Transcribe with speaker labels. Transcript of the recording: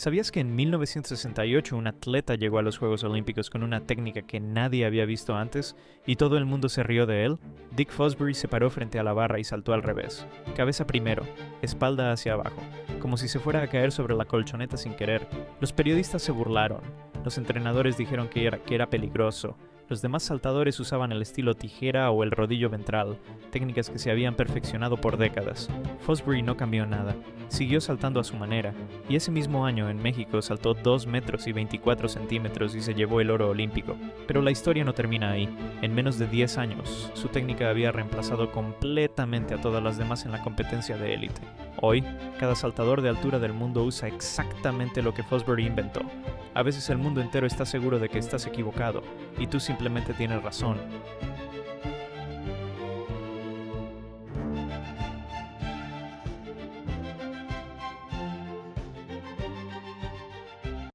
Speaker 1: ¿Sabías que en 1968 un atleta llegó a los Juegos Olímpicos con una técnica que nadie había visto antes y todo el mundo se rió de él? Dick Fosbury se paró frente a la barra y saltó al revés, cabeza primero, espalda hacia abajo, como si se fuera a caer sobre la colchoneta sin querer. Los periodistas se burlaron, los entrenadores dijeron que era peligroso. Los demás saltadores usaban el estilo tijera o el rodillo ventral, técnicas que se habían perfeccionado por décadas. Fosbury no cambió nada, siguió saltando a su manera, y ese mismo año en México saltó 2 metros y 24 centímetros y se llevó el oro olímpico. Pero la historia no termina ahí. En menos de 10 años, su técnica había reemplazado completamente a todas las demás en la competencia de élite. Hoy, cada saltador de altura del mundo usa exactamente lo que Fosbury inventó. A veces el mundo entero está seguro de que estás equivocado, y tú simplemente tienes razón.